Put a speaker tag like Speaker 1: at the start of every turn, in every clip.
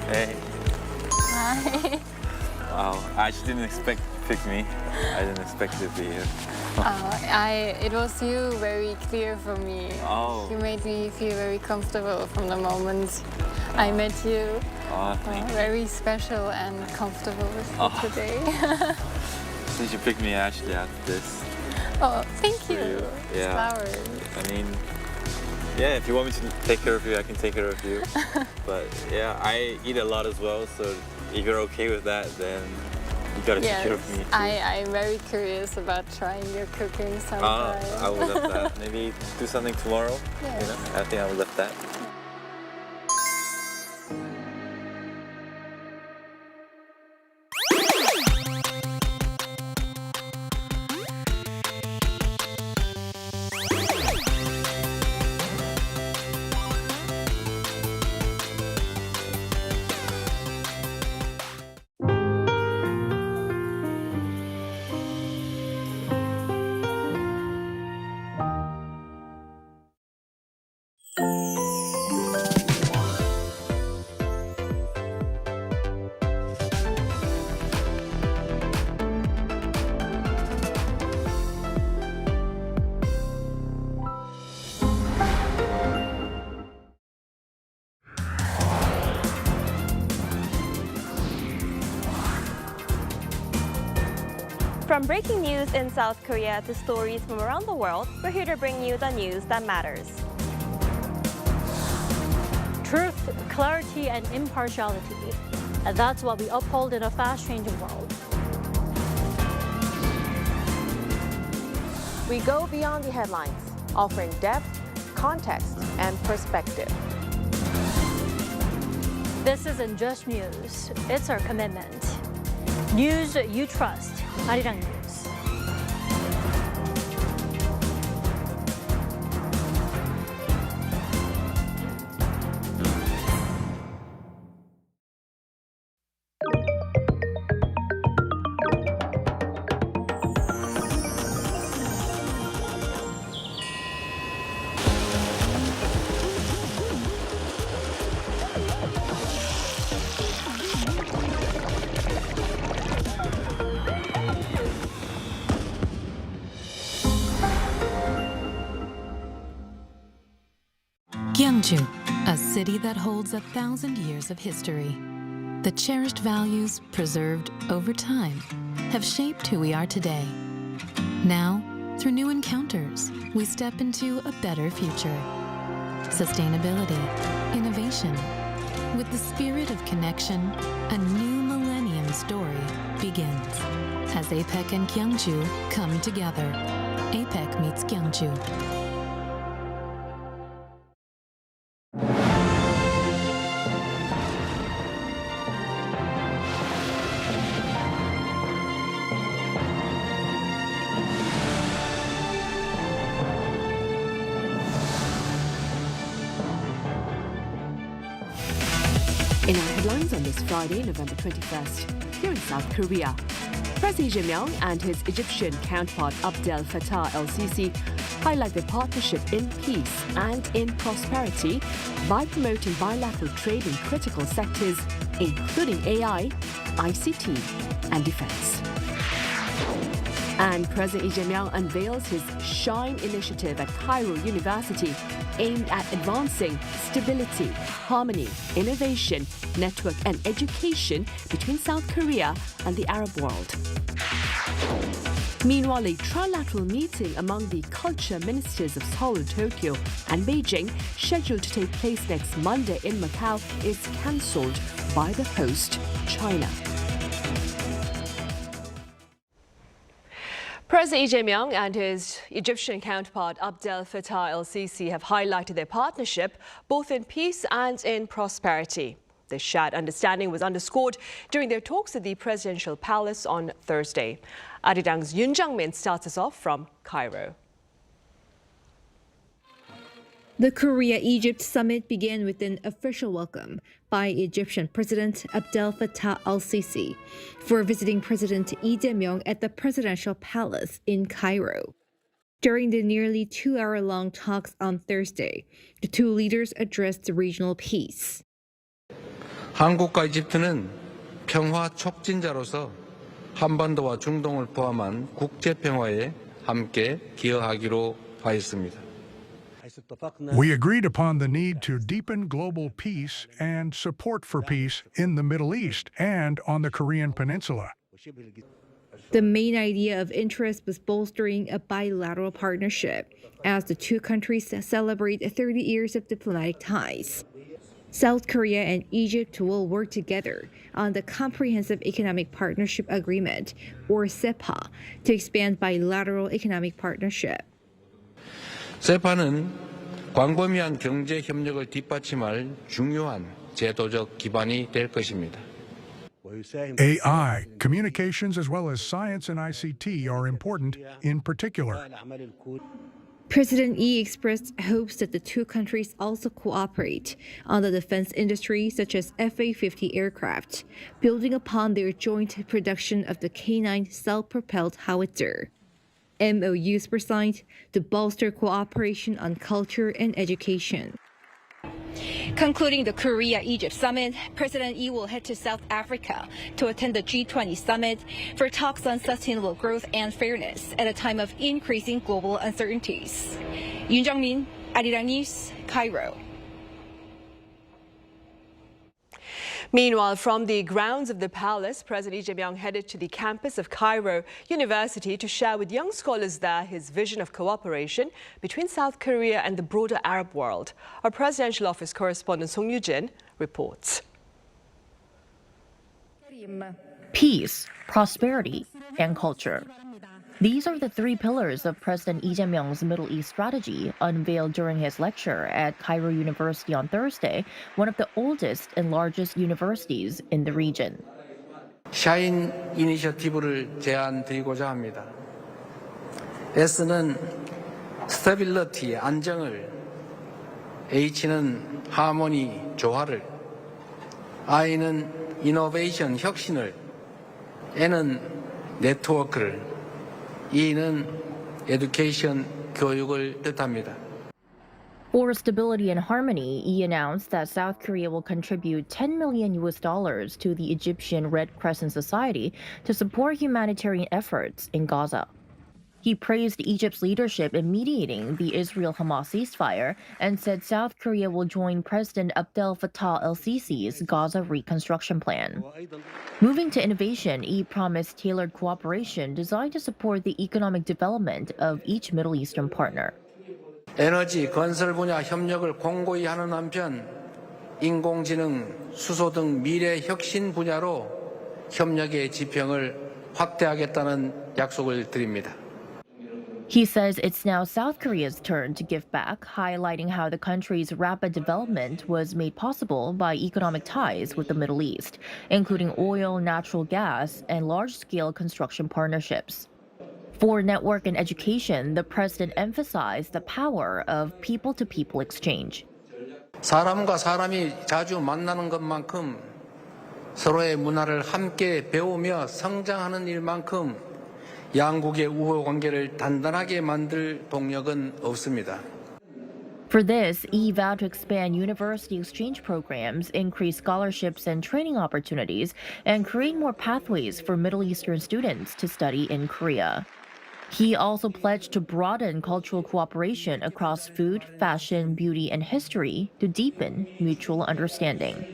Speaker 1: Hey.
Speaker 2: Hi.
Speaker 1: Wow, I actually didn't expect you to pick me. I didn't expect you to be here.
Speaker 2: It was you very clear for me.
Speaker 1: Oh.
Speaker 2: You made me feel very comfortable from the moment I met you.
Speaker 1: Oh, thank you.
Speaker 2: Very special and comfortable with you today.
Speaker 1: Since you picked me, I actually have this.
Speaker 2: Oh, thank
Speaker 1: for
Speaker 2: you.
Speaker 1: Yeah.
Speaker 2: Flowers.
Speaker 1: I mean, yeah, if you want me to take care of you, I can take care of you. But yeah, I eat a lot as well, so if you're okay with that, then you gotta take care of me too.
Speaker 2: I'm very curious about trying your cooking sometime.
Speaker 1: I would love that. Maybe do something tomorrow.
Speaker 2: Yes.
Speaker 1: You know, I think I would love that.
Speaker 3: From breaking news in South Korea to stories from around the world, we're here to bring you the news that matters.
Speaker 4: Truth, clarity, and impartiality. And that's what we uphold in a fast-changing world.
Speaker 5: We go beyond the headlines, offering depth, context, and perspective.
Speaker 4: This isn't just news, it's our commitment. News you trust. Arirang News.
Speaker 6: Gyeongju, a city that holds 1,000 years of history. The cherished values preserved over time have shaped who we are today. Now, through new encounters, we step into a better future. Sustainability, innovation. With the spirit of connection, a new millennium story begins. As APEC and Gyeongju come together. APEC meets Gyeongju.
Speaker 7: In our headlines on this Friday, November 21st, here in South Korea, President Lee Jae-myung and his Egyptian counterpart Abdel Fattah el-Sisi highlight their partnership in peace and in prosperity by promoting bilateral trade in critical sectors, including AI, ICT, and defense. And President Lee Jae-myung unveils his SHINE initiative at Cairo University, aimed at advancing stability, harmony, innovation, network, and education between South Korea and the Arab world. Meanwhile, a trilateral meeting among the culture ministers of Seoul, Tokyo, and Beijing, scheduled to take place next Monday in Macau, is cancelled by the host, China. President Lee Jae-myung and his Egyptian counterpart Abdel Fattah el-Sisi have highlighted their partnership both in peace and in prosperity. This shared understanding was underscored during their talks at the presidential palace on Thursday. Arirang's Yoon Jang-min starts us off from Cairo.
Speaker 8: The Korea-Egypt summit began with an official welcome by Egyptian President Abdel Fattah el-Sisi for visiting President Lee Jae-myung at the presidential palace in Cairo. During the nearly 2-hour-long talks on Thursday, the two leaders addressed regional peace.
Speaker 9: 한국과 이집트는 평화 촉진자로서 한반도와 중동을 포함한 국제 평화에 함께 기여하기로 하였습니다.
Speaker 10: We agreed upon the need to deepen global peace and support for peace in the Middle East and on the Korean Peninsula.
Speaker 8: The main idea of interest was bolstering a bilateral partnership as the two countries celebrate 30 years of diplomatic ties. South Korea and Egypt will work together on the Comprehensive Economic Partnership Agreement, or SEPA, to expand bilateral economic partnership.
Speaker 9: 세파는 광범위한 경제 협력을 뒷받침할 중요한 제도적 기반이 될 것입니다.
Speaker 10: AI, communications as well as science and ICT are important in particular.
Speaker 8: President Lee expressed hopes that the two countries also cooperate on the defense industry, such as Fa-50 aircraft, building upon their joint production of the K9 self-propelled howitzer. MOUs were signed to bolster cooperation on culture and education. Concluding the Korea-Egypt summit, President Lee will head to South Africa to attend the G20 summit for talks on sustainable growth and fairness at a time of increasing global uncertainties. Yoon Jung-min, Arirang News, Cairo.
Speaker 5: Meanwhile, from the grounds of the palace, President Lee Jae-myung headed to the campus of Cairo University to share with young scholars there his vision of cooperation between South Korea and the broader Arab world. Our presidential office correspondent Song Yoo-jin reports.
Speaker 11: Peace, prosperity, and culture. These are the three pillars of President Lee Jae-myung's Middle East strategy, unveiled during his lecture at Cairo University on Thursday, one of the oldest and largest universities in the region.
Speaker 9: 샤인 이니셔티브를 제안드리고자 합니다. S는 스테빌리티, 안정을, H는 하모니, 조화를, I는 이노베이션, 혁신을, N은 네트워크를, E는 education, 교육을 뜻합니다.
Speaker 11: For stability and harmony, Lee announced that South Korea will contribute $10 million to the Egyptian Red Crescent Society to support humanitarian efforts in Gaza. He praised Egypt's leadership in mediating the Israel-Hamas ceasefire and said South Korea will join President Abdel Fattah el-Sisi's Gaza reconstruction plan. Moving to innovation, Lee promised tailored cooperation designed to support the economic development of each Middle Eastern partner.
Speaker 9: 에너지, 건설 분야 협력을 공고히 하는 한편 인공지능, 수소 등 미래 혁신 분야로 협력의 지평을 확대하겠다는 약속을 드립니다.
Speaker 11: He says it's now South Korea's turn to give back, highlighting how the country's rapid development was made possible by economic ties with the Middle East, including oil, natural gas, and large-scale construction partnerships. For network and education, the president emphasized the power of people-to-people exchange.
Speaker 9: 사람과 사람이 자주 만나는 것만큼 서로의 문화를 함께 배우며 성장하는 일만큼 양국의 우호 관계를 단단하게 만들 동력은 없습니다.
Speaker 11: For this, Lee vowed to expand university exchange programs, increase scholarships and training opportunities, and create more pathways for Middle Eastern students to study in Korea. He also pledged to broaden cultural cooperation across food, fashion, beauty, and history to deepen mutual understanding.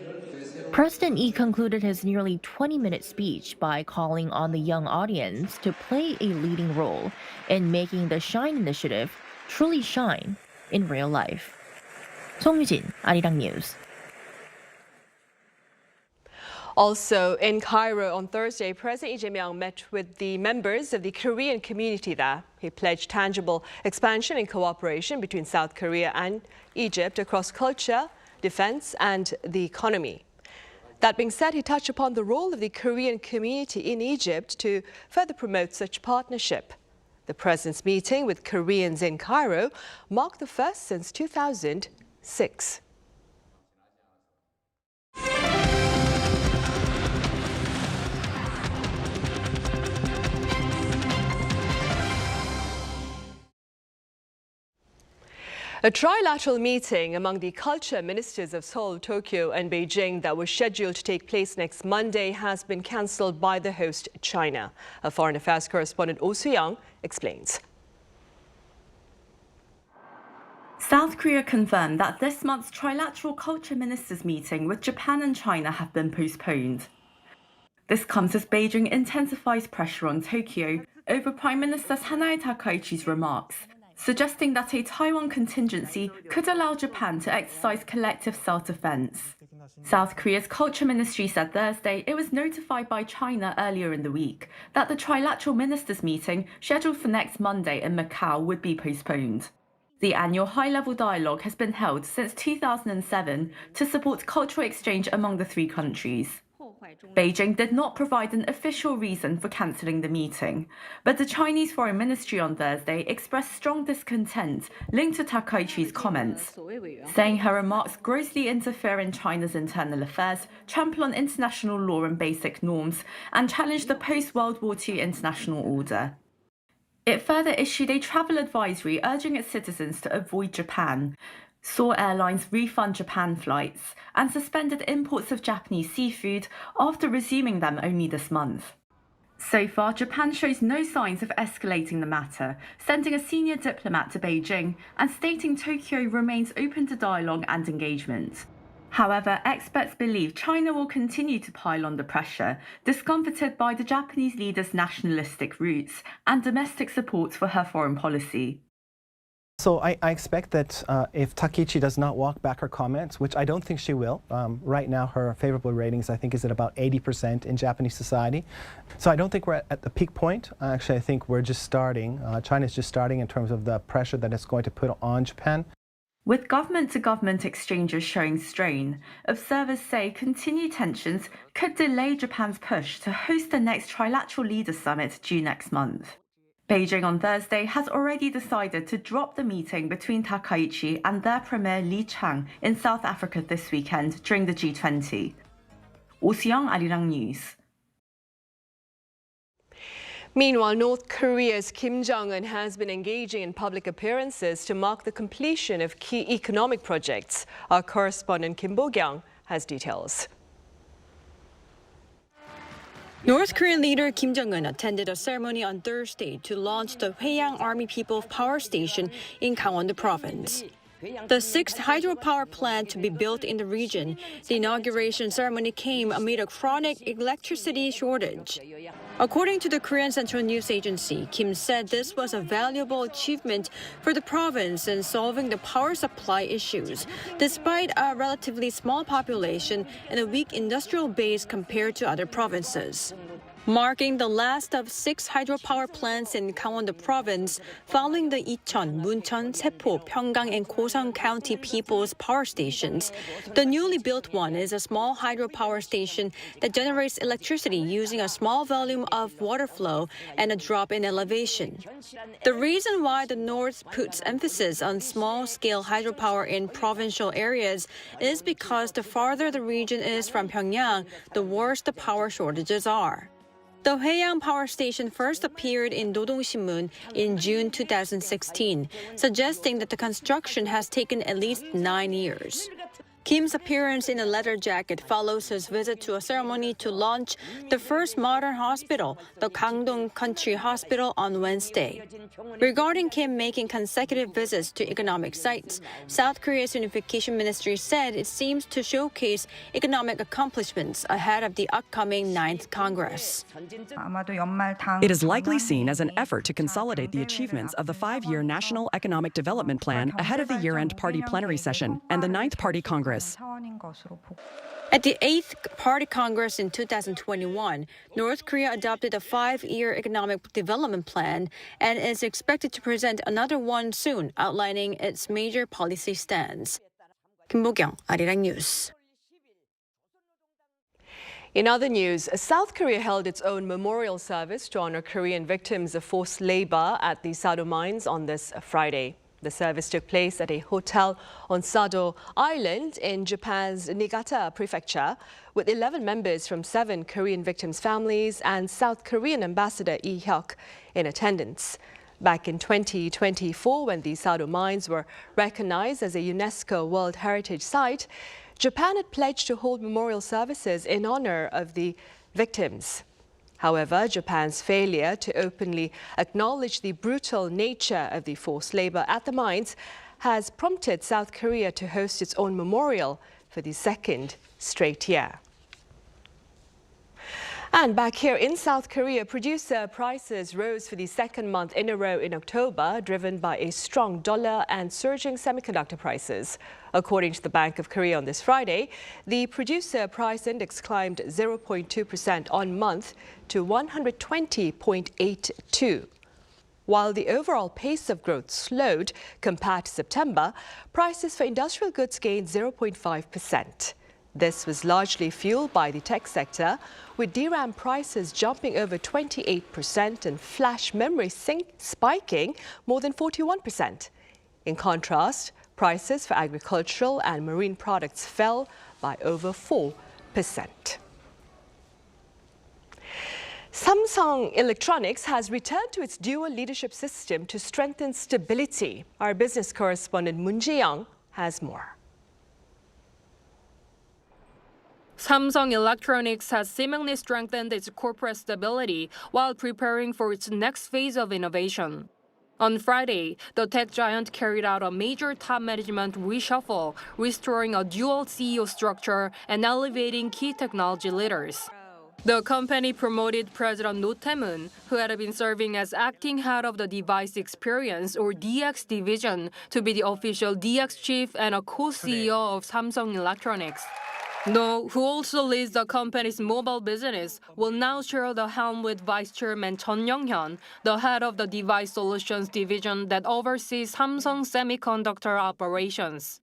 Speaker 11: President Lee concluded his nearly 20-minute speech by calling on the young audience to play a leading role in making the SHINE initiative truly shine in real life. Song Yoo-jin, Arirang News.
Speaker 5: Also in Cairo on Thursday, President Lee Jae-myung met with the members of the Korean community there. He pledged tangible expansion and cooperation between South Korea and Egypt across culture, defense, and the economy. That being said, he touched upon the role of the Korean community in Egypt to further promote such partnership. The president's meeting with Koreans in Cairo marked the first since 2006. A trilateral meeting among the culture ministers of Seoul, Tokyo and Beijing that was scheduled to take place next Monday has been cancelled by the host, China. Our foreign affairs correspondent Oh Soo-young explains.
Speaker 12: South Korea confirmed that this month's trilateral culture ministers meeting with Japan and China have been postponed. This comes as Beijing intensifies pressure on Tokyo over Prime Minister Sanae Takaichi's remarks, suggesting that a Taiwan contingency could allow Japan to exercise collective self-defense. South Korea's Culture Ministry said Thursday it was notified by China earlier in the week that the trilateral ministers meeting scheduled for next Monday in Macau would be postponed. The annual high-level dialogue has been held since 2007 to support cultural exchange among the three countries. Beijing did not provide an official reason for cancelling the meeting, but the Chinese Foreign Ministry on Thursday expressed strong discontent linked to Takaichi's comments, saying her remarks grossly interfere in China's internal affairs, trample on international law and basic norms, and challenge the post-World War II international order. It further issued a travel advisory urging its citizens to avoid Japan, saw airlines refund Japan flights, and suspended imports of Japanese seafood after resuming them only this month. So far, Japan shows no signs of escalating the matter, sending a senior diplomat to Beijing and stating Tokyo remains open to dialogue and engagement. However, experts believe China will continue to pile on the pressure, discomfited by the Japanese leader's nationalistic roots and domestic support for her foreign policy.
Speaker 13: So I expect that if Takaichi does not walk back her comments, which I don't think she will, right now her favorable ratings I think is at about 80% in Japanese society. So I don't think we're at the peak point. Actually, I think we're just starting. China's just starting in terms of the pressure that it's going to put on Japan.
Speaker 12: With government-to-government exchanges showing strain, observers say continued tensions could delay Japan's push to host the next Trilateral Leaders Summit due next month. Beijing on Thursday has already decided to drop the meeting between Takaichi and their Premier Lee Chang in South Africa this weekend during the G20. Oh Soo-young, Arirang News.
Speaker 5: Meanwhile, North Korea's Kim Jong-un has been engaging in public appearances to mark the completion of key economic projects. Our correspondent Kim Bo-kyung has details.
Speaker 14: North Korean leader Kim Jong-un attended a ceremony on Thursday to launch the Hwaeyang Army People's Power Station in Gangwon Province. The sixth hydropower plant to be built in the region, the inauguration ceremony came amid a chronic electricity shortage. According to the Korean Central News Agency, Kim said this was a valuable achievement for the province in solving the power supply issues, despite a relatively small population and a weak industrial base compared to other provinces. Marking the last of 6 hydropower plants in Gangwon Province following the Icheon, Muncheon, Sepo, Pyeonggang, and Goseong County People's Power Stations. The newly built one is a small hydropower station that generates electricity using a small volume of water flow and a drop in elevation. The reason why the North puts emphasis on small-scale hydropower in provincial areas is because the farther the region is from Pyongyang, the worse the power shortages are. The Hwaeyang Power Station first appeared in Dodong-sinmun in June 2016, suggesting that the construction has taken at least 9 years. Kim's appearance in a leather jacket follows his visit to a ceremony to launch the first modern hospital, the Gangdong Country Hospital, on Wednesday. Regarding Kim making consecutive visits to economic sites, South Korea's Unification Ministry said it seems to showcase economic accomplishments ahead of the upcoming 9th Congress.
Speaker 15: It is likely seen as an effort to consolidate the achievements of the 5-year National Economic Development Plan ahead of the year-end party plenary session and the 9th Party Congress.
Speaker 14: At the 8th Party Congress in 2021, North Korea adopted a 5-year economic development plan and is expected to present another one soon, outlining its major policy stands. Kim Bo-kyung, Arirang News.
Speaker 5: In other news, South Korea held its own memorial service to honor Korean victims of forced labor at the Sado Mines on this Friday. The service took place at a hotel on Sado Island in Japan's Niigata Prefecture, with 11 members from 7 Korean victims' families and South Korean Ambassador Lee Hyuk in attendance. Back in 2024, when the Sado Mines were recognized as a UNESCO World Heritage Site, Japan had pledged to hold memorial services in honor of the victims. However, Japan's failure to openly acknowledge the brutal nature of the forced labor at the mines has prompted South Korea to host its own memorial for the second straight year. And back here in South Korea, producer prices rose for the second month in a row in October, driven by a strong dollar and surging semiconductor prices. According to the Bank of Korea on this Friday, the producer price index climbed 0.2% on month to 120.82. While the overall pace of growth slowed compared to September, prices for industrial goods gained 0.5%. This was largely fueled by the tech sector, with DRAM prices jumping over 28% and flash memory spiking more than 41%. In contrast, prices for agricultural and marine products fell by over 4%. Samsung Electronics has returned to its dual leadership system to strengthen stability. Our business correspondent Moon Ji-young has more.
Speaker 16: Samsung Electronics has seemingly strengthened its corporate stability while preparing for its next phase of innovation. On Friday, the tech giant carried out a major top management reshuffle, restoring a dual CEO structure and elevating key technology leaders. The company promoted President Roh Tae-moon, who had been serving as acting head of the Device Experience or DX division, to be the official DX chief and a co-CEO of Samsung Electronics. Roh, who also leads the company's mobile business, will now share the helm with Vice Chairman Chun Young-hyun, the head of the Device Solutions division that oversees Samsung semiconductor operations.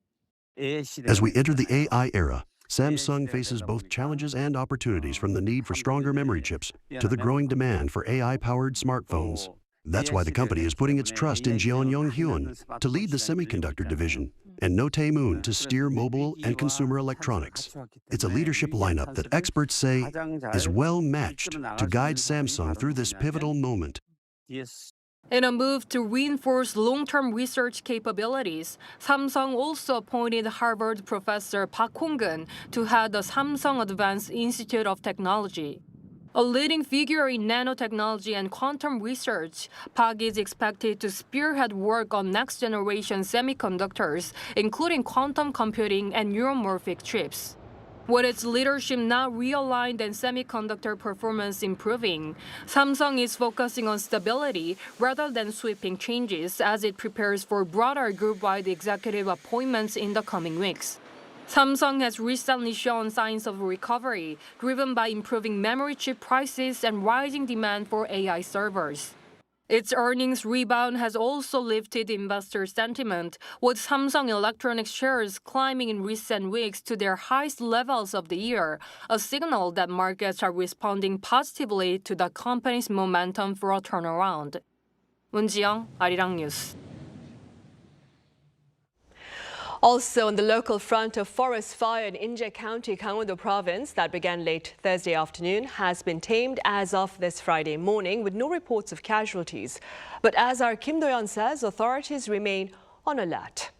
Speaker 17: As we enter the AI era, Samsung faces both challenges and opportunities, from the need for stronger memory chips to the growing demand for AI-powered smartphones. That's why the company is putting its trust in Jeon Young-hyun to lead the semiconductor division and Roh Tae-moon to steer mobile and consumer electronics. It's a leadership lineup that experts say is well matched to guide Samsung through this pivotal moment.
Speaker 16: In a move to reinforce long-term research capabilities, Samsung also appointed Harvard professor Park Hong-gun to head the Samsung Advanced Institute of Technology. A leading figure in nanotechnology and quantum research, Park is expected to spearhead work on next-generation semiconductors, including quantum computing and neuromorphic chips. With its leadership now realigned and semiconductor performance improving, Samsung is focusing on stability rather than sweeping changes as it prepares for broader group-wide executive appointments in the coming weeks. Samsung has recently shown signs of recovery, driven by improving memory chip prices and rising demand for AI servers. Its earnings rebound has also lifted investor sentiment, with Samsung Electronics shares climbing in recent weeks to their highest levels of the year, a signal that markets are responding positively to the company's momentum for a turnaround. Moon Ji-young, Arirang News.
Speaker 5: Also, on the local front, a forest fire in Inje County, Gangwon-do Province that began late Thursday afternoon has been tamed as of this Friday morning, with no reports of casualties. But as our Kim Do-yeon says, authorities remain on alert.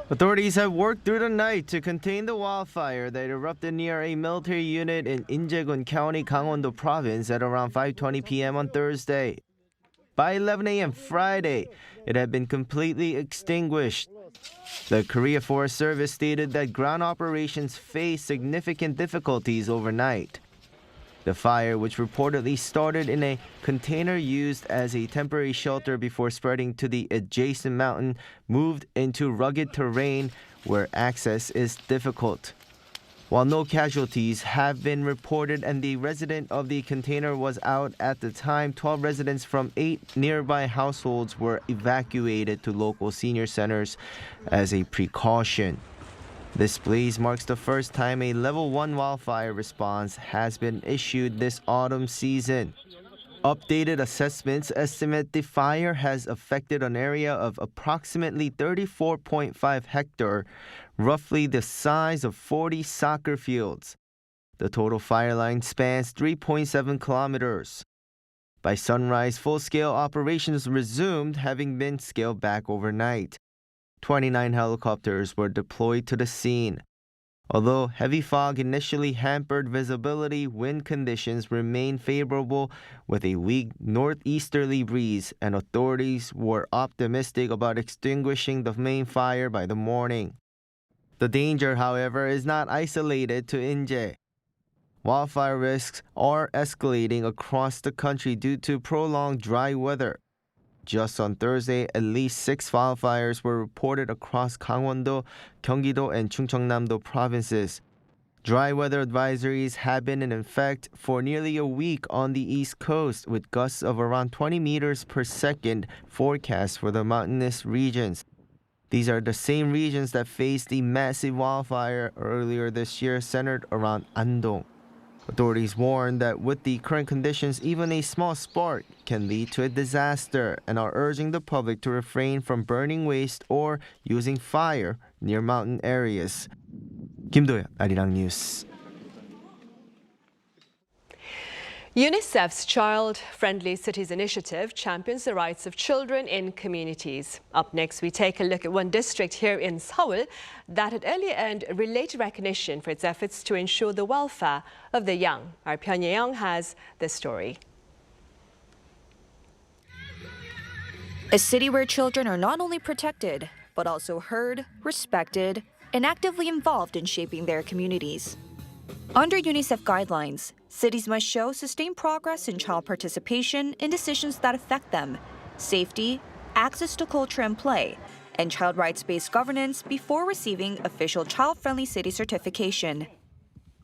Speaker 18: Authorities have worked through the night to contain the wildfire that erupted near a military unit in Injegun County, Gangwon-do Province at around 5:20 p.m. on Thursday. By 11 a.m. Friday, it had been completely extinguished. The Korea Forest Service stated that ground operations faced significant difficulties overnight. The fire, which reportedly started in a container used as a temporary shelter before spreading to the adjacent mountain, moved into rugged terrain where access is difficult. While no casualties have been reported and the resident of the container was out at the time, 12 residents from 8 nearby households were evacuated to local senior centers as a precaution. This blaze marks the first time a level 1 wildfire response has been issued this autumn season. Updated assessments estimate the fire has affected an area of approximately 34.5 hectares, roughly the size of 40 soccer fields. The total fire line spans 3.7 kilometers. By sunrise, full-scale operations resumed, having been scaled back overnight. 29 helicopters were deployed to the scene. Although heavy fog initially hampered visibility, wind conditions remained favorable with a weak northeasterly breeze, and authorities were optimistic about extinguishing the main fire by the morning. The danger, however, is not isolated to Inje. Wildfire risks are escalating across the country due to prolonged dry weather. Just on Thursday, at least 6 wildfires were reported across Gangwon-do, Gyeonggi-do, and Chungcheongnam-do provinces. Dry weather advisories have been in effect for nearly a week on the East Coast, with gusts of around 20 meters per second forecast for the mountainous regions. These are the same regions that faced the massive wildfire earlier this year centered around Andong. Authorities warn that with the current conditions, even a small spark can lead to a disaster, and are urging the public to refrain from burning waste or using fire near mountain areas. Kim Do-yeon, Arirang News.
Speaker 5: UNICEF's Child-Friendly Cities initiative champions the rights of children in communities. Up next, we take a look at one district here in Seoul that had earlier earned related recognition for its efforts to ensure the welfare of the young. Our Pyongyang has this story.
Speaker 19: A city where children are not only protected, but also heard, respected, and actively involved in shaping their communities. Under UNICEF guidelines, cities must show sustained progress in child participation in decisions that affect them, safety, access to culture and play, and child rights-based governance before receiving official child-friendly city certification.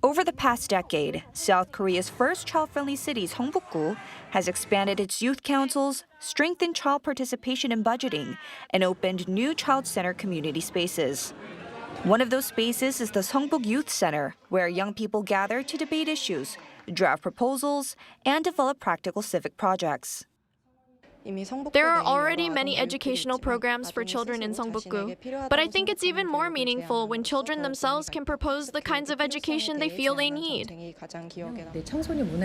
Speaker 19: Over the past decade, South Korea's first child-friendly city, Seongbuk-gu, has expanded its youth councils, strengthened child participation in budgeting, and opened new child-centered community spaces. One of those spaces is the Seongbuk Youth Center, where young people gather to debate issues, draft proposals, and develop practical civic projects.
Speaker 20: There are already many educational programs for children in Seongbuk-gu, but I think it's even more meaningful when children themselves can propose the kinds of education they feel they need.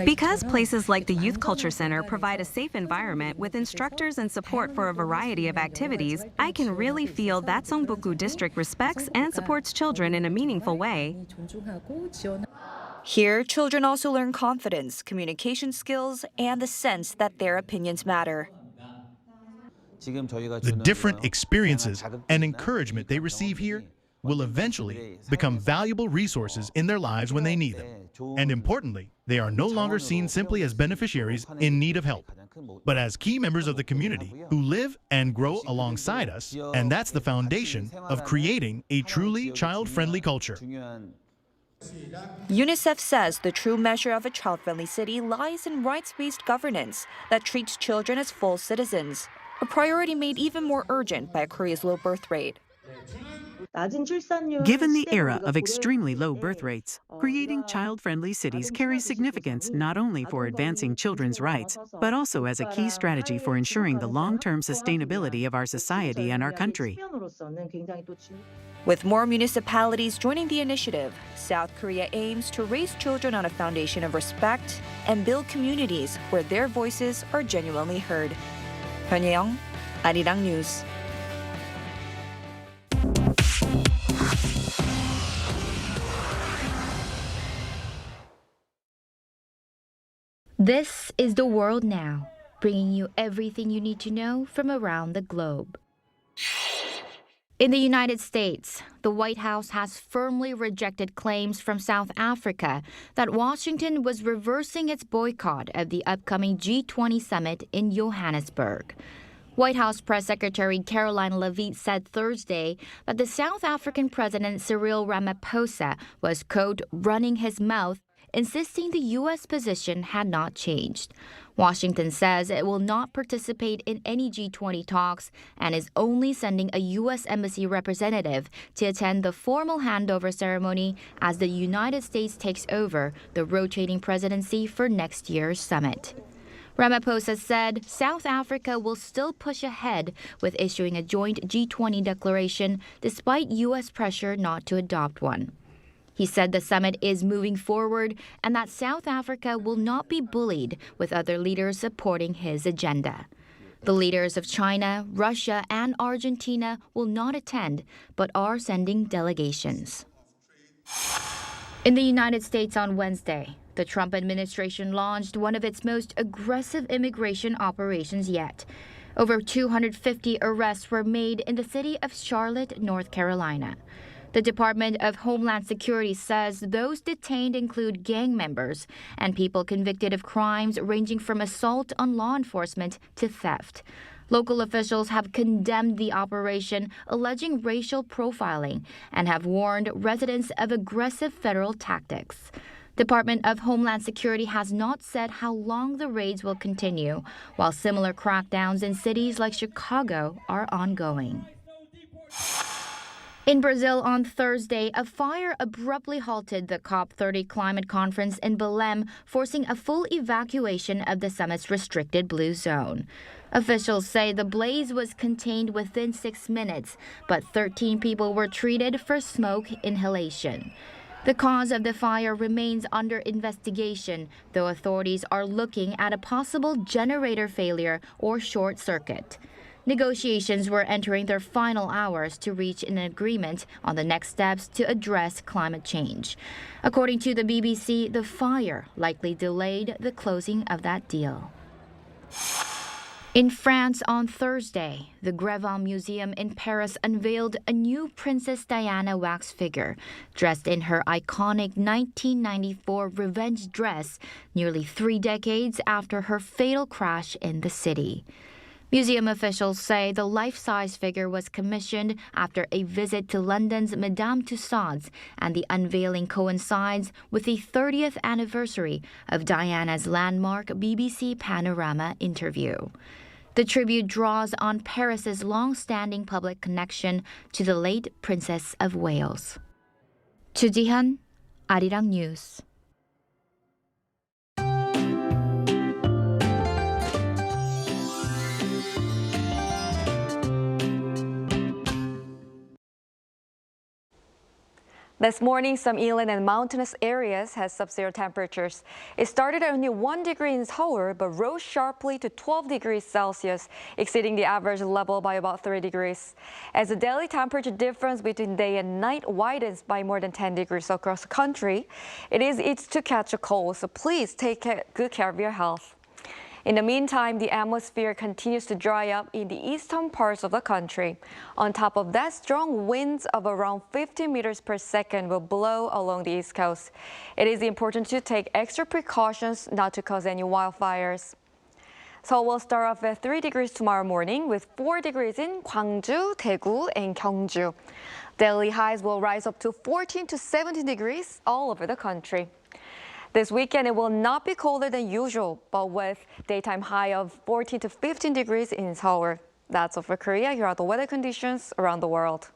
Speaker 21: Because places like the Youth Culture Center provide a safe environment with instructors and support for a variety of activities, I can really feel that Seongbuk-gu district respects and supports children in a meaningful way.
Speaker 19: Here, children also learn confidence, communication skills, and the sense that their opinions matter.
Speaker 22: The different experiences and encouragement they receive here will eventually become valuable resources in their lives when they need them. And importantly, they are no longer seen simply as beneficiaries in need of help, but as key members of the community who live and grow alongside us, and that's the foundation of creating a truly child-friendly culture.
Speaker 19: UNICEF says the true measure of a child-friendly city lies in rights-based governance that treats children as full citizens, a priority made even more urgent by Korea's low birth rate.
Speaker 23: Given the era of extremely low birth rates, creating child-friendly cities carries significance not only for advancing children's rights, but also as a key strategy for ensuring the long-term sustainability of our society and our country.
Speaker 19: With more municipalities joining the initiative, South Korea aims to raise children on a foundation of respect and build communities where their voices are genuinely heard. Pyongyang, Arirang News.
Speaker 24: This is The World Now, bringing you everything you need to know from around the globe. In the United States, the White House has firmly rejected claims from South Africa that Washington was reversing its boycott of the upcoming G20 summit in Johannesburg. White House Press Secretary Caroline Leavitt said Thursday that the South African President Cyril Ramaphosa was, quote, running his mouth insisting the U.S. position had not changed. Washington says it will not participate in any G20 talks and is only sending a U.S. Embassy representative to attend the formal handover ceremony as the United States takes over the rotating presidency for next year's summit. Ramaphosa said South Africa will still push ahead with issuing a joint G20 declaration despite U.S. pressure not to adopt one. He said the summit is moving forward and that South Africa will not be bullied with other leaders supporting his agenda. The leaders of China, Russia, and Argentina will not attend, but are sending delegations. In the United States on Wednesday, the Trump administration launched one of its most aggressive immigration operations yet. Over 250 arrests were made in the city of Charlotte, North Carolina. The Department of Homeland Security says those detained include gang members and people convicted of crimes ranging from assault on law enforcement to theft. Local officials have condemned the operation, alleging racial profiling, and have warned residents of aggressive federal tactics. Department of Homeland Security has not said how long the raids will continue, while similar crackdowns in cities like Chicago are ongoing. In Brazil on Thursday, a fire abruptly halted the COP30 climate conference in Belém, forcing a full evacuation of the summit's restricted blue zone. Officials say the blaze was contained within 6 minutes, but 13 people were treated for smoke inhalation. The cause of the fire remains under investigation, though authorities are looking at a possible generator failure or short circuit. Negotiations were entering their final hours to reach an agreement on the next steps to address climate change. According to the BBC, the fire likely delayed the closing of that deal. In France on Thursday, the Grevin Museum in Paris unveiled a new Princess Diana wax figure, dressed in her iconic 1994 revenge dress, nearly 3 decades after her fatal crash in the city. Museum officials say the life-size figure was commissioned after a visit to London's Madame Tussauds, and the unveiling coincides with the 30th anniversary of Diana's landmark BBC Panorama interview. The tribute draws on Paris's long-standing public connection to the late Princess of Wales. Chu Ji-hyun, Arirang News.
Speaker 1: This morning, some inland and mountainous areas had sub-zero temperatures. It started at only 1 degree in Seoul, but rose sharply to 12 degrees Celsius, exceeding the average level by about 3 degrees. As the daily temperature difference between day and night widens by more than 10 degrees across the country, it is easy to catch a cold, so please take good care of your health. In the meantime, the atmosphere continues to dry up in the eastern parts of the country. On top of that, strong winds of around 50 meters per second will blow along the east coast. It is important to take extra precautions not to cause any wildfires. Seoul will start off at 3 degrees tomorrow morning, with 4 degrees in Gwangju, Daegu, and Gyeongju. Daily highs will rise up to 14 to 17 degrees all over the country. This weekend, it will not be colder than usual, but with daytime high of 14 to 15 degrees in Seoul. That's all for Korea. Here are the weather conditions around the world.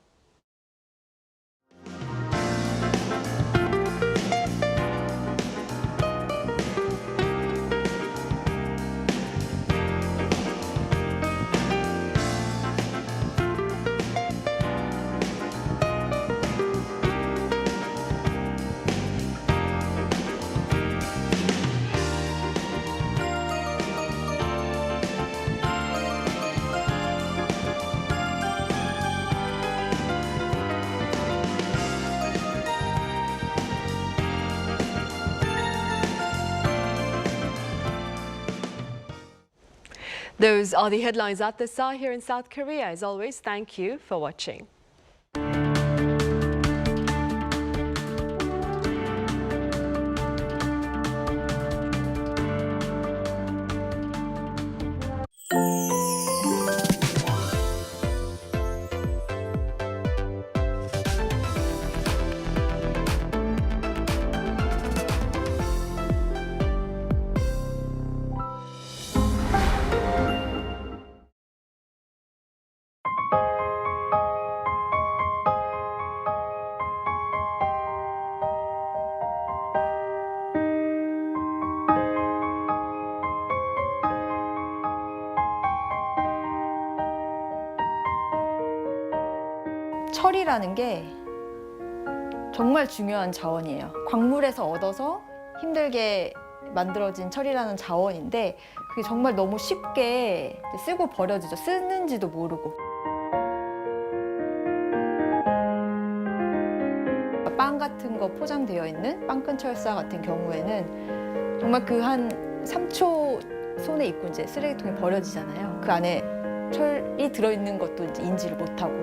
Speaker 5: Those are the headlines at this hour here in South Korea. As always, thank you for watching.
Speaker 2: 철이라는 게 정말 중요한 자원이에요. 광물에서 얻어서 힘들게 만들어진 철이라는 자원인데 그게 정말 너무 쉽게 쓰고 버려지죠. 쓰는지도 모르고. 빵 같은 거 포장되어 있는 빵끈 철사 같은 경우에는 정말 그 한 3초 손에 입고 이제 쓰레기통에 버려지잖아요. 그 안에 철이 들어있는 것도 이제 인지를 못하고.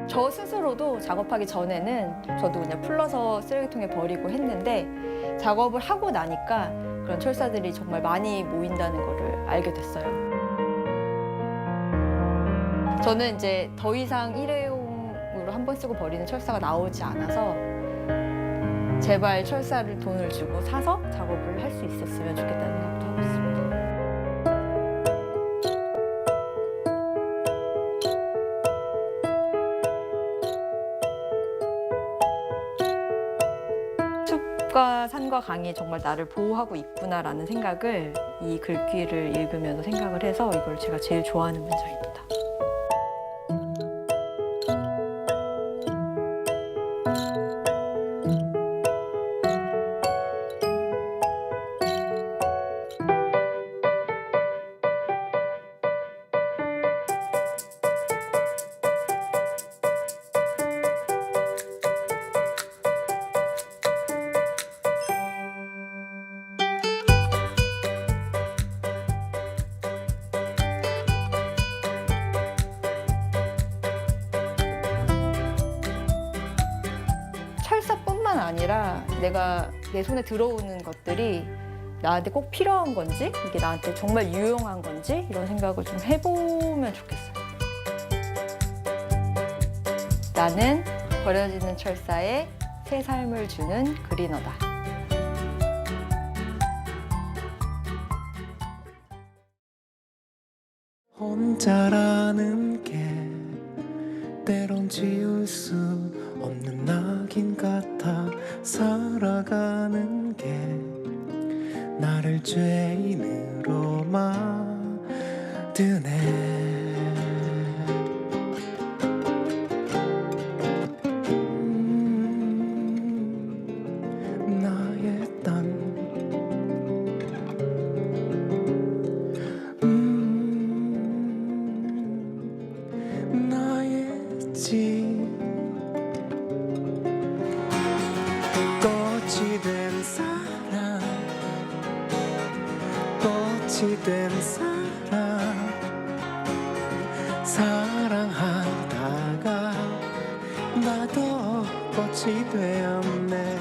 Speaker 2: 저 스스로도 작업하기 전에는 저도 그냥 풀러서 쓰레기통에 버리고 했는데 작업을 하고 나니까 그런 철사들이 정말 많이 모인다는 거를 알게 됐어요. 저는 이제 더 이상 일회용으로 한 번 쓰고 버리는 철사가 나오지 않아서 제발 철사를 돈을 주고 사서 작업을 할 수 있었으면 좋겠다는 생각도 하고 있습니다. 숲과 산과 강이 정말 나를 보호하고 있구나라는 생각을 이 글귀를 읽으면서 생각을 해서 이걸 제가 제일 좋아하는 문장입니다. 철사뿐만 아니라 내가 내 손에 들어오는 것들이 나한테 꼭 필요한 건지 이게 나한테 정말 유용한 건지 이런 생각을 좀 해보면 좋겠어요. 나는 버려지는 철사에 새 삶을 주는 그리너다.
Speaker 3: 혼자라는 게 때론 지울 수 없는 낙인 같아 살아가는 게 나를 죄인으로 만드네. 나의 땅 나의 집 꽃이 된 사람 꽃이 된 사람 사랑하다가 나도 꽃이 되었네.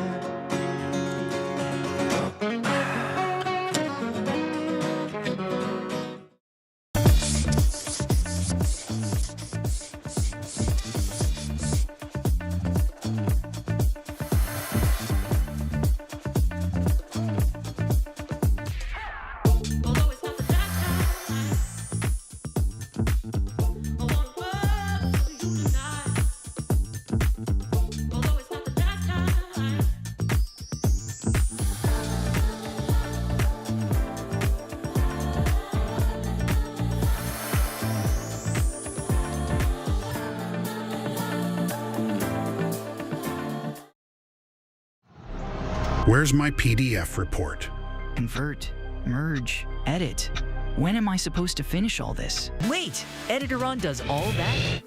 Speaker 10: Where's my PDF report?
Speaker 4: Convert, merge, edit. When am I supposed to finish all this?
Speaker 6: Wait! Editor-On does all that?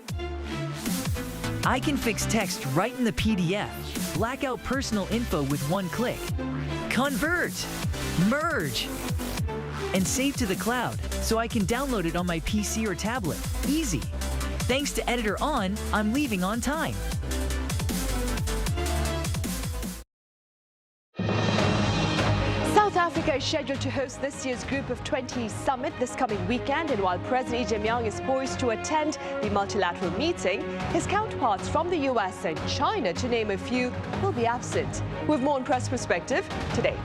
Speaker 6: I can fix text right in the PDF, black out personal info with one click, convert, merge, and save to the cloud so I can download it on my PC or tablet. Easy. Thanks to Editor-On, I'm leaving on time.
Speaker 5: South Africa is scheduled to host this year's Group of 20 summit this coming weekend, and while President Lee Jae-myung is poised to attend the multilateral meeting, his counterparts from the US and China, to name a few, will be absent. With more on Press Perspective today.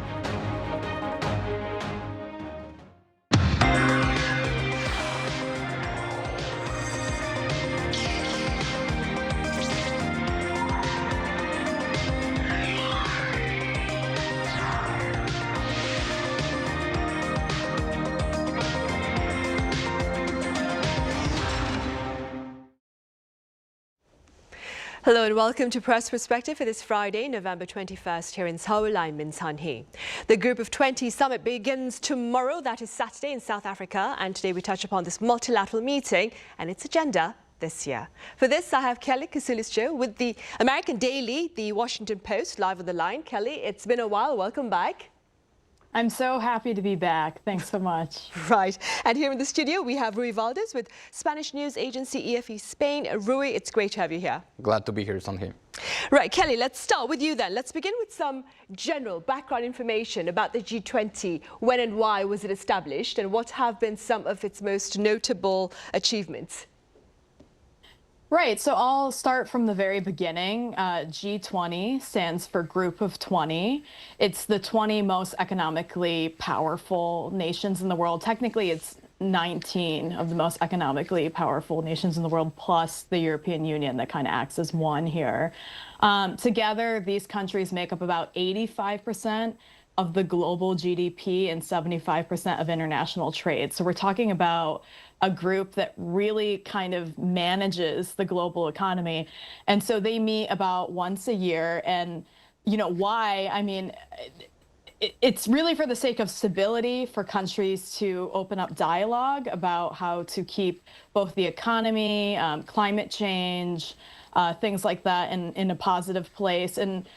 Speaker 5: Hello and welcome to Press Perspective for this Friday, November 21st here in Seoul. I'm Min Sun-hee. The Group of 20 summit begins tomorrow, that is Saturday, in South Africa. And today we touch upon this multilateral meeting and its agenda this year. For this, I have Kelly Kasulisjo with the American Daily, the Washington Post, live on the line. Kelly, it's been a while. Welcome back.
Speaker 7: I'm so happy to be back. Thanks so much.
Speaker 5: Right. And here in the studio, we have Rui Valdez with Spanish news agency EFE Spain. Rui, it's great to have you here.
Speaker 8: Glad to be here, Sun-hee.
Speaker 5: Right, Kelly, let's start with you then. Let's begin with some general background information about the G20. When and why was it established, and what have been some of its most notable achievements?
Speaker 7: Right, so I'll start from the very beginning. G20 stands for Group of 20. It's the 20 most economically powerful nations in the world. Technically, it's 19 of the most economically powerful nations in the world, plus the European Union that kind of acts as one here. Together, these countries make up about 85% of the global GDP and 75% of international trade. So we're talking about a group that really kind of manages the global economy. And so they meet about once a year. And, you know, why? I mean, it's really for the sake of stability, for countries to open up dialogue about how to keep both the economy, climate change, things like that in a positive place. And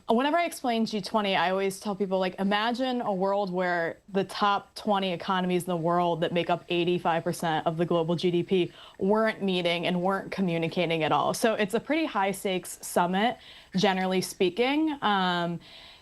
Speaker 7: whenever I explain G20, I always tell people, like, imagine a world where the top 20 economies in the world that make up 85% of the global GDP weren't meeting and weren't communicating at all. So it's a pretty high stakes summit, generally speaking.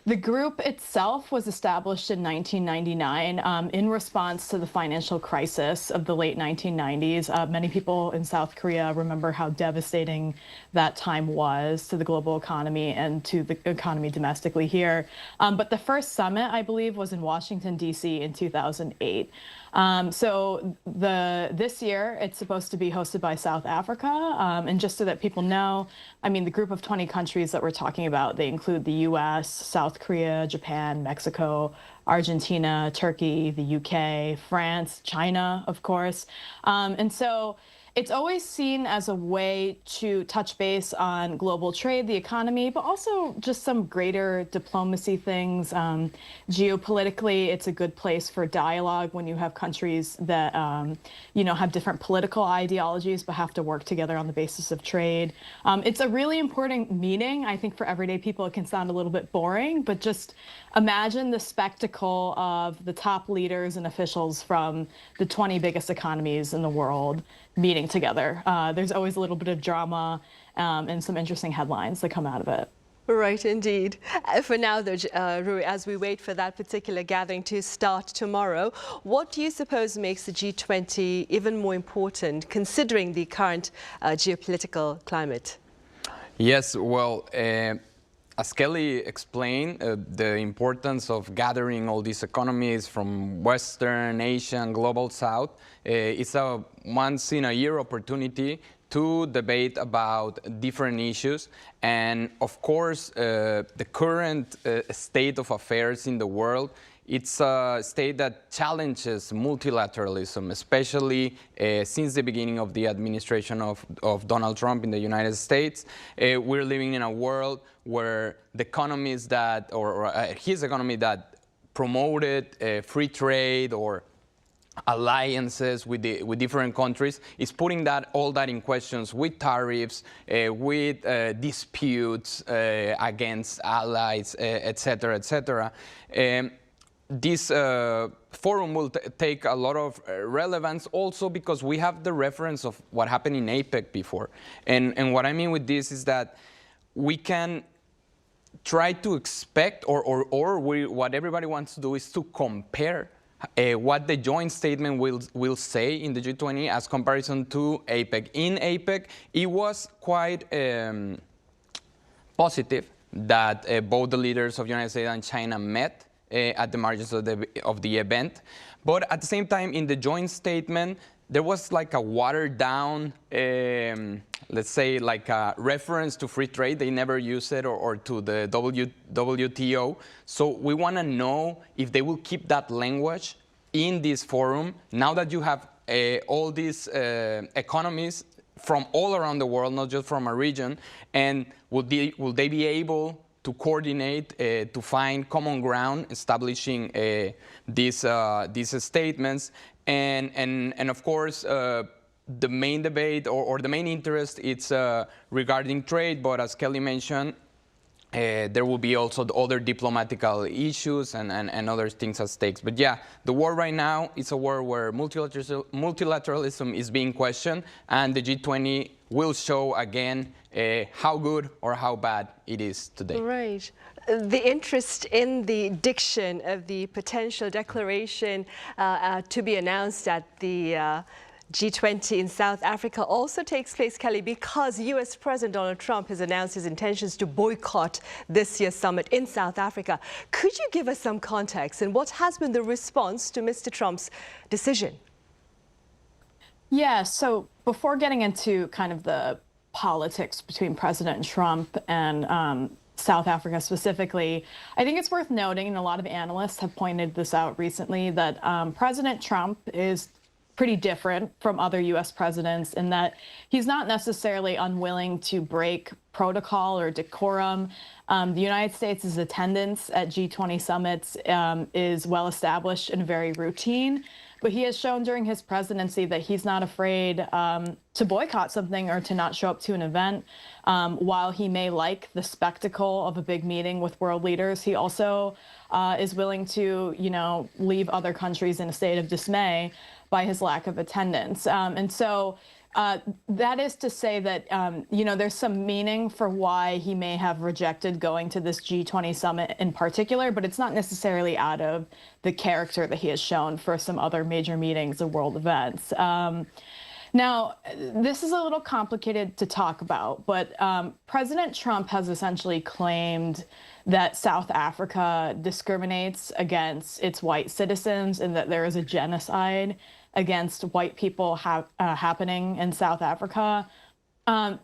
Speaker 7: The group itself was established in 1999 in response to the financial crisis of the late 1990s. Many people in South Korea remember how devastating that time was to the global economy and to the economy domestically here. But the first summit, I believe, was in Washington, D.C. in 2008. So this year, it's supposed to be hosted by South Africa. And just so that people know, I mean, the group of 20 countries that we're talking about, they include the U.S., South Korea, Japan, Mexico, Argentina, Turkey, the UK, France, China, of course. And so it's always seen as a way to touch base on global trade, the economy, but also just some greater diplomacy things. Geopolitically, it's a good place for dialogue when you have countries that, you know, have different political ideologies but have to work together on the basis of trade. It's a really important meeting. I think for everyday people, it can sound a little bit boring, but just imagine the spectacle of the top leaders and officials from the 20 biggest economies in the world meeting together. There's always a little bit of drama and some interesting headlines that come out of it.
Speaker 5: Right, indeed. For now, though, Rui, as we wait for that particular gathering to start tomorrow, what do you suppose makes the G20 even more important, considering the current geopolitical climate?
Speaker 8: Yes, well, as Kelly explained, the importance of gathering all these economies from Western, Asian, Global South, it's a once-in-a-year opportunity to debate about different issues. And of course, the current state of affairs in the world, it's a state that challenges multilateralism, especially since the beginning of the administration of Donald Trump in the United States. We're living in a world where the economies that, or his economy that promoted free trade or alliances with different countries is putting all that in questions with tariffs, with disputes against allies, etc., etc. This forum will take a lot of relevance also because we have the reference of what happened in APEC before. And what I mean with this is that we can try to expect, or what everybody wants to do is to compare what the joint statement will say in the G20 as comparison to APEC. In APEC, it was quite positive that both the leaders of the United States and China met at the margins of the event. But at the same time, in the joint statement, there was like a watered down, let's say, like a reference to free trade. They never use it, or to the WTO. So we want to know if they will keep that language in this forum. Now that you have all these economies from all around the world, not just from a region, and will they be able to coordinate to find common ground, establishing these statements, and of course the main debate or the main interest it's regarding trade, but as Kelly mentioned, there will be also the other diplomatical issues and other things at stake. But yeah, the war right now is a war where multilateralism is being questioned, and the G20 will show again how good or how bad it is today.
Speaker 5: Right. The interest in the diction of the potential declaration to be announced at the G20 in South Africa also takes place, Kelly, because US President Donald Trump has announced his intentions to boycott this year's summit in South Africa. Could you give us some context and what has been the response to Mr. Trump's decision?
Speaker 7: Yeah, so before getting into kind of the politics between President Trump and South Africa specifically, I think it's worth noting, and a lot of analysts have pointed this out recently, that President Trump is pretty different from other U.S. presidents in that he's not necessarily unwilling to break protocol or decorum. The United States' attendance at G20 summits is well established and very routine, but he has shown during his presidency that he's not afraid to boycott something or to not show up to an event. While he may like the spectacle of a big meeting with world leaders, he also is willing to, leave other countries in a state of dismay by his lack of attendance. And so that is to say that, there's some meaning for why he may have rejected going to this G20 summit in particular, but it's not necessarily out of the character that he has shown for some other major meetings and world events. Now, this is a little complicated to talk about, but President Trump has essentially claimed that South Africa discriminates against its white citizens and that there is a genocide against white people happening in South Africa.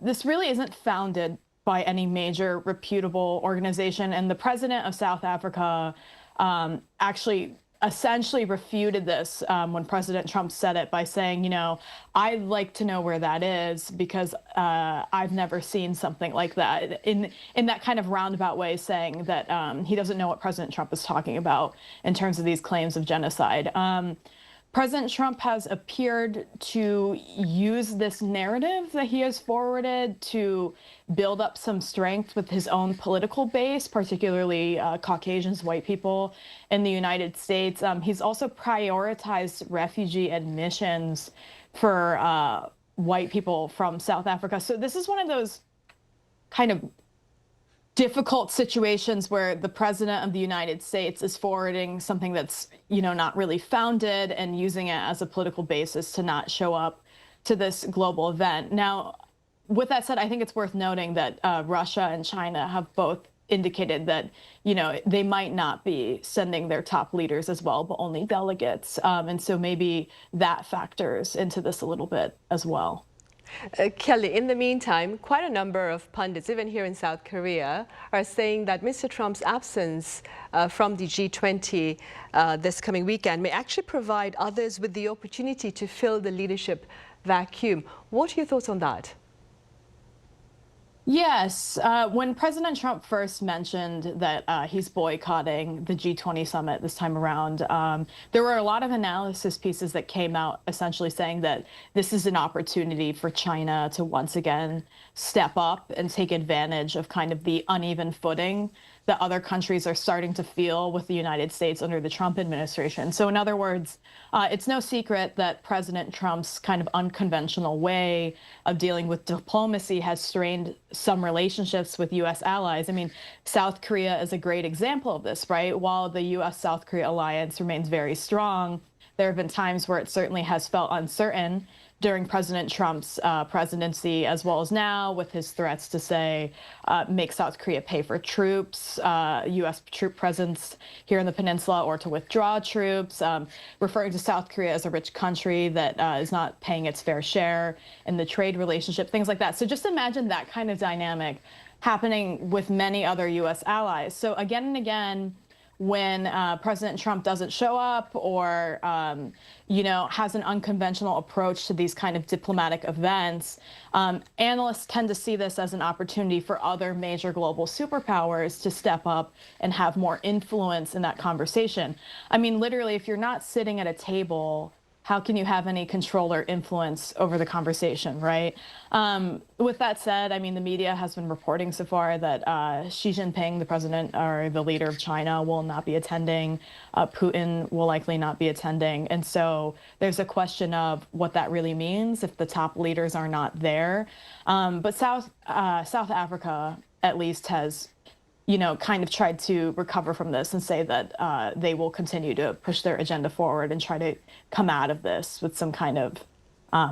Speaker 7: This really isn't founded by any major reputable organization, and the president of South Africa actually essentially refuted this when President Trump said it by saying, I'd like to know where that is because I've never seen something like that, in that kind of roundabout way, saying that he doesn't know what President Trump is talking about in terms of these claims of genocide. President Trump has appeared to use this narrative that he has forwarded to build up some strength with his own political base, particularly Caucasians, white people in the United States. He's also prioritized refugee admissions for white people from South Africa. So this is one of those kind of difficult situations where the president of the United States is forwarding something that's, not really founded and using it as a political basis to not show up to this global event. Now, with that said, I think it's worth noting that Russia and China have both indicated that, they might not be sending their top leaders as well, but only delegates. And so maybe that factors into this a little bit as well.
Speaker 5: Kelly, in the meantime, quite a number of pundits, even here in South Korea, are saying that Mr. Trump's absence from the G20 this coming weekend may actually provide others with the opportunity to fill the leadership vacuum. What are your thoughts on that?
Speaker 7: Yes. When President Trump first mentioned that he's boycotting the G20 summit this time around, there were a lot of analysis pieces that came out essentially saying that this is an opportunity for China to once again step up and take advantage of kind of the uneven footing that other countries are starting to feel with the United States under the Trump administration. So in other words, it's no secret that President Trump's kind of unconventional way of dealing with diplomacy has strained some relationships with U.S. allies. I mean, South Korea is a great example of this, right? While the U.S.-South Korea alliance remains very strong, there have been times where it certainly has felt uncertain during President Trump's presidency, as well as now with his threats to say, make South Korea pay for troops, U.S. troop presence here in the peninsula, or to withdraw troops, referring to South Korea as a rich country that is not paying its fair share in the trade relationship, things like that. So just imagine that kind of dynamic happening with many other U.S. allies. So again and again, when President Trump doesn't show up or, has an unconventional approach to these kind of diplomatic events, analysts tend to see this as an opportunity for other major global superpowers to step up and have more influence in that conversation. I mean, literally, if you're not sitting at a table, how can you have any control or influence over the conversation, right? With that said, I mean, the media has been reporting so far that Xi Jinping, the president or the leader of China, will not be attending. Putin will likely not be attending. And so there's a question of what that really means if the top leaders are not there. But South Africa, at least, has kind of tried to recover from this and say that they will continue to push their agenda forward and try to come out of this with some kind of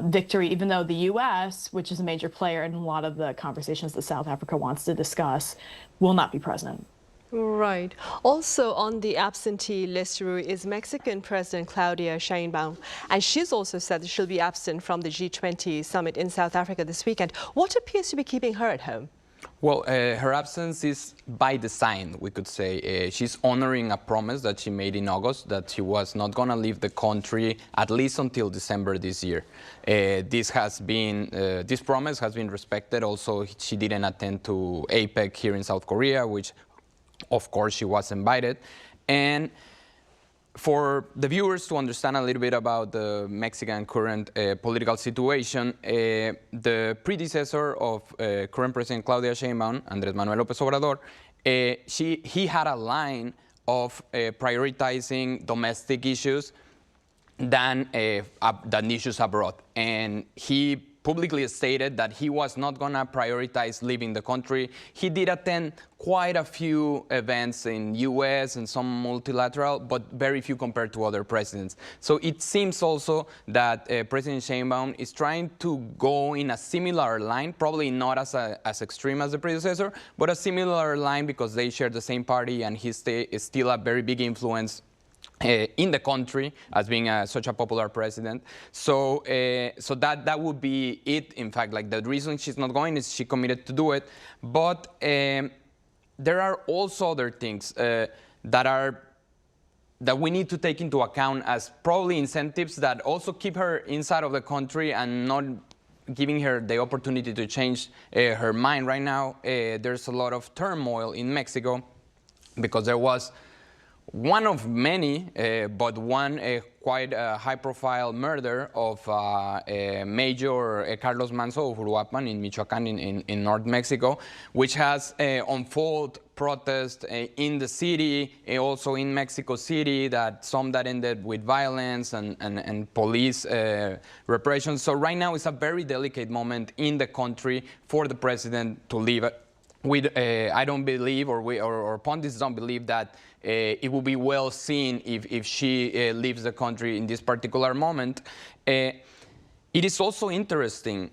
Speaker 7: victory, even though the U.S., which is a major player in a lot of the conversations that South Africa wants to discuss, will not be present.
Speaker 5: Right. Also on the absentee list is Mexican President Claudia Sheinbaum, and she's also said that she'll be absent from the G20 summit in South Africa this weekend. What appears to be keeping her at home?
Speaker 8: Well, her absence is by design, we could say. She's honoring a promise that she made in August that she was not going to leave the country at least until December this year. This promise has been respected. Also, she didn't attend to APEC here in South Korea, which, of course, she was invited. And for the viewers to understand a little bit about the Mexican current political situation, the predecessor of current President Claudia Sheinbaum, Andrés Manuel López Obrador, he had a line of prioritizing domestic issues than issues abroad. And he publicly stated that he was not going to prioritize leaving the country. He did attend quite a few events in U.S. and some multilateral, but very few compared to other presidents. So it seems also that President Sheinbaum is trying to go in a similar line, probably not as extreme as the predecessor, but a similar line because they share the same party and he is still a very big influence in the country as being such a popular president. So that would be it. In fact, like the reason she's not going is she committed to do it. But there are also other things that we need to take into account as probably incentives that also keep her inside of the country and not giving her the opportunity to change her mind. Right now, there's a lot of turmoil in Mexico because there was one of many, but one quite high-profile murder of Major Carlos Manzo of Uruapan in Michoacán in North Mexico, which has unfolded protests in the city, also in Mexico City, some that ended with violence and police repression. So right now it's a very delicate moment in the country for the president to leave. I don't believe, or pundits don't believe that it will be well seen if she leaves the country in this particular moment. It is also interesting,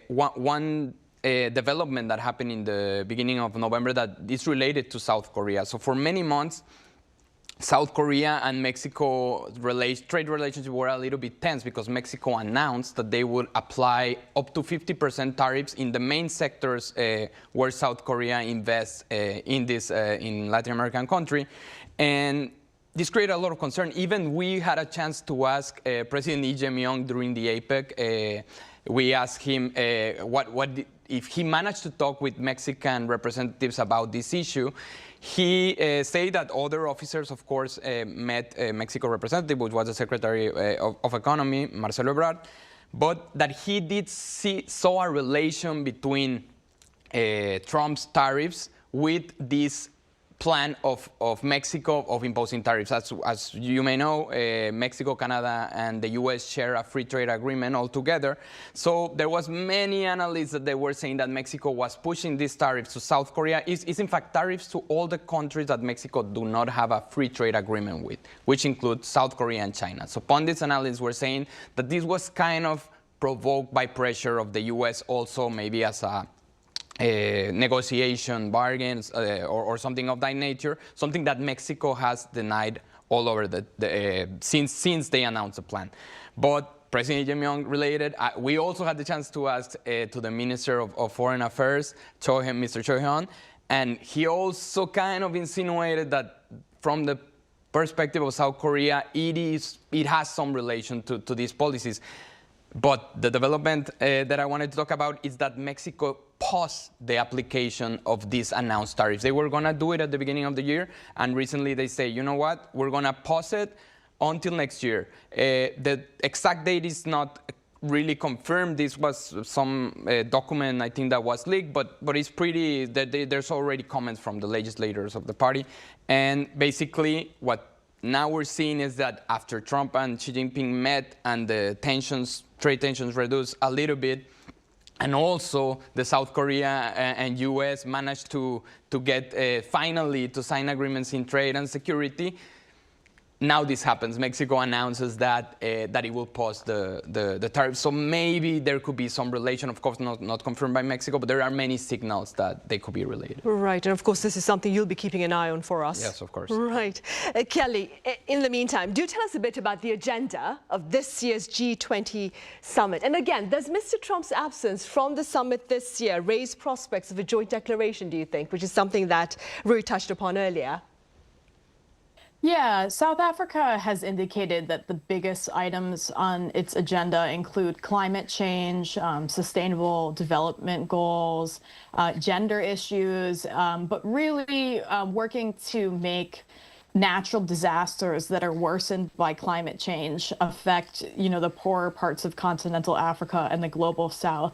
Speaker 8: one development that happened in the beginning of November that is related to South Korea. So for many months, South Korea and Mexico trade relationships were a little bit tense because Mexico announced that they would apply up to 50% tariffs in the main sectors where South Korea invests in Latin American country. And this created a lot of concern. Even we had a chance to ask President Lee Jae-myung during the APEC. We asked him if he managed to talk with Mexican representatives about this issue. He said that other officers, of course, met Mexico representative, which was the Secretary of Economy, Marcelo Ebrard, but that he did saw a relation between Trump's tariffs with this plan of Mexico of imposing tariffs. As you may know, Mexico, Canada, and the U.S. share a free trade agreement altogether. So there was many analysts that they were saying that Mexico was pushing these tariffs to South Korea. It's in fact tariffs to all the countries that Mexico do not have a free trade agreement with, which include South Korea and China. So pundits and analysts were saying that this was kind of provoked by pressure of the U.S. also, maybe as a negotiation, bargains, or something of that nature, something that Mexico has denied all over since they announced the plan. But President Jae-myung related, we also had the chance to ask to the Minister of Foreign Affairs, Mr. Choi Hyun, and he also kind of insinuated that from the perspective of South Korea, it has some relation to these policies. But the development that I wanted to talk about is that Mexico paused the application of these announced tariffs. They were going to do it at the beginning of the year, and recently they say, you know what, we're going to pause it until next year. The exact date is not really confirmed. This was some document, I think, that was leaked, but it's pretty, there's already comments from the legislators of the party. And basically, what now we're seeing is that after Trump and Xi Jinping met and the tensions, trade tensions reduced a little bit, and also the South Korea and US managed to get finally to sign agreements in trade and security. Now this happens. Mexico announces that it will pause the tariffs. So maybe there could be some relation, of course not confirmed by Mexico, but there are many signals that they could be related.
Speaker 5: Right, and of course this is something you'll be keeping an eye on for us.
Speaker 8: Yes, of course.
Speaker 5: Right. Kelly, in the meantime, do tell us a bit about the agenda of this year's G20 summit. And again, does Mr. Trump's absence from the summit this year raise prospects of a joint declaration, do you think, which is something that Rui touched upon earlier?
Speaker 7: Yeah, South Africa has indicated that the biggest items on its agenda include climate change, sustainable development goals, gender issues, but really working to make natural disasters that are worsened by climate change affect, the poorer parts of continental Africa and the global south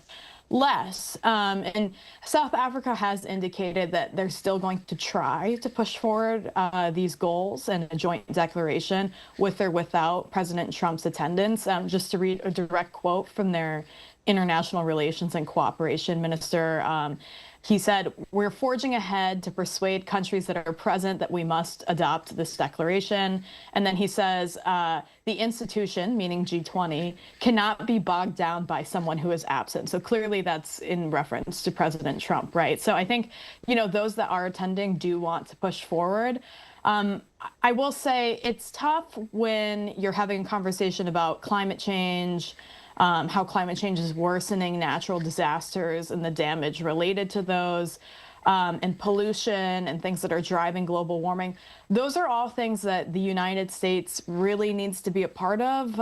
Speaker 7: less. And South Africa has indicated that they're still going to try to push forward these goals and a joint declaration with or without President Trump's attendance. Just to read a direct quote from their International Relations and Cooperation Minister, he said, "We're forging ahead to persuade countries that are present that we must adopt this declaration." And then he says, the institution, meaning G20, cannot be bogged down by someone who is absent. So clearly that's in reference to President Trump, right? So I think, those that are attending do want to push forward. I will say it's tough when you're having a conversation about climate change, how climate change is worsening natural disasters and the damage related to those, and pollution and things that are driving global warming. Those are all things that the United States really needs to be a part of.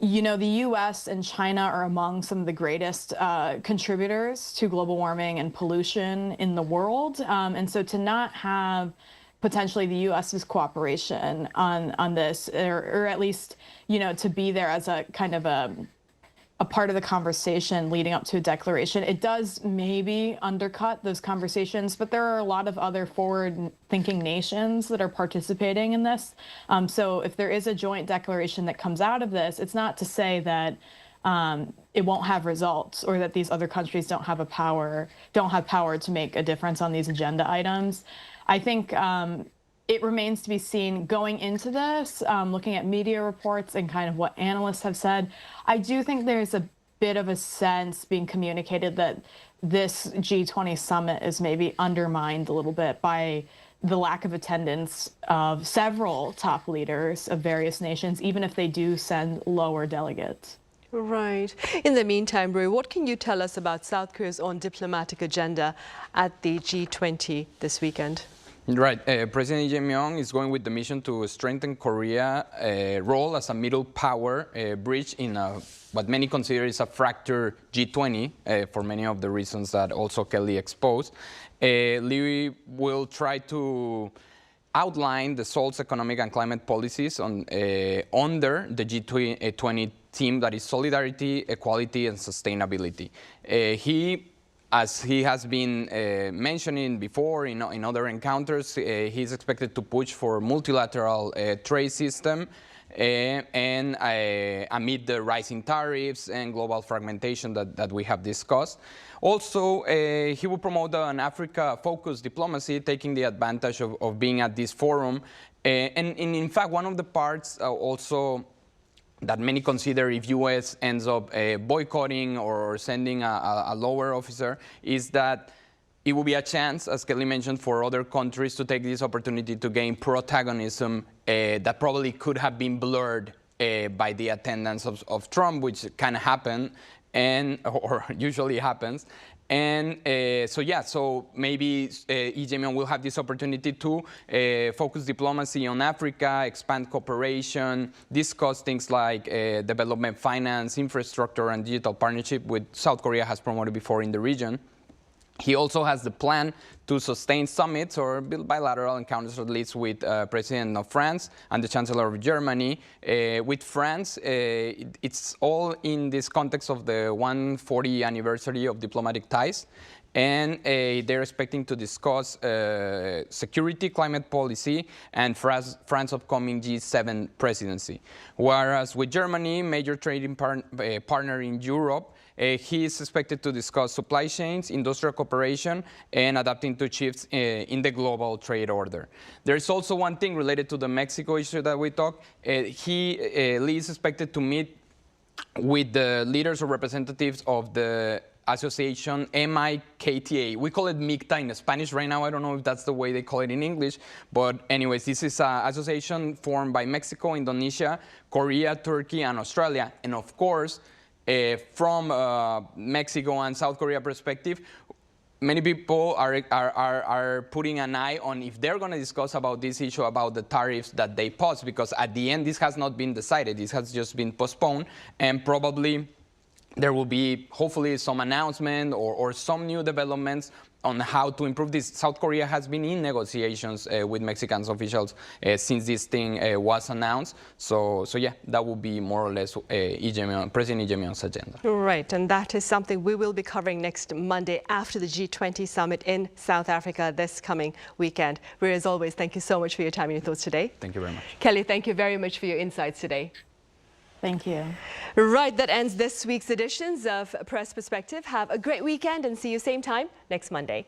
Speaker 7: The US and China are among some of the greatest contributors to global warming and pollution in the world. And so to not have potentially the U.S.'s cooperation on this, or at least, to be there as a kind of a part of the conversation leading up to a declaration, it does maybe undercut those conversations, but there are a lot of other forward-thinking nations that are participating in this. So if there is a joint declaration that comes out of this, it's not to say that it won't have results or that these other countries don't have power to make a difference on these agenda items. I think it remains to be seen going into this, looking at media reports and kind of what analysts have said. I do think there's a bit of a sense being communicated that this G20 summit is maybe undermined a little bit by the lack of attendance of several top leaders of various nations, even if they do send lower delegates.
Speaker 5: Right. In the meantime, Rui, what can you tell us about South Korea's own diplomatic agenda at the G20 this weekend?
Speaker 8: Right. President Lee Jae-myung is going with the mission to strengthen Korea's role as a middle power bridge in what many consider is a fractured G20 for many of the reasons that also Kelly exposed. Lee will try to outline the Seoul's economic and climate policies under the G20 theme that is solidarity, equality, and sustainability. As he has been mentioning before in other encounters, he's expected to push for multilateral trade system and amid the rising tariffs and global fragmentation that we have discussed. Also, he will promote an Africa-focused diplomacy, taking the advantage of being at this forum. And in fact, one of the parts also that many consider if U.S. ends up boycotting or sending a lower officer is that it will be a chance, as Kelly mentioned, for other countries to take this opportunity to gain protagonism that probably could have been blurred by the attendance of Trump, which can happen or usually happens. And so maybe Lee Jae-myung will have this opportunity to focus diplomacy on Africa, expand cooperation, discuss things like development finance, infrastructure, and digital partnership, which South Korea has promoted before in the region. He also has the plan to sustain summits or build bilateral encounters, at least with President of France and the Chancellor of Germany. With France, it's all in this context of the 140th anniversary of diplomatic ties. And they're expecting to discuss security, climate policy, and France's upcoming G7 presidency. Whereas with Germany, major trading partner in Europe, he is expected to discuss supply chains, industrial cooperation, and adapting to shifts in the global trade order. There's also one thing related to the Mexico issue that we talked. Lee is expected to meet with the leaders or representatives of the association MIKTA. We call it MIKTA in Spanish right now. I don't know if that's the way they call it in English. But anyways, this is an association formed by Mexico, Indonesia, Korea, Turkey, and Australia. And of course, from Mexico and South Korea perspective, many people are putting an eye on if they're going to discuss about this issue about the tariffs that they paused, because at the end, this has not been decided. This has just been postponed, and probably there will be hopefully some announcement or some new developments on how to improve this. South Korea has been in negotiations with Mexican officials since this thing was announced. So yeah, that will be more or less President Lee Jae-myung's agenda.
Speaker 5: Right, and that is something we will be covering next Monday after the G20 summit in South Africa this coming weekend. Ria, as always, thank you so much for your time and your thoughts today.
Speaker 8: Thank you very much.
Speaker 5: Kelly, thank you very much for your insights today.
Speaker 7: Thank you.
Speaker 5: Right, that ends this week's editions of Press Perspective. Have a great weekend and see you same time next Monday.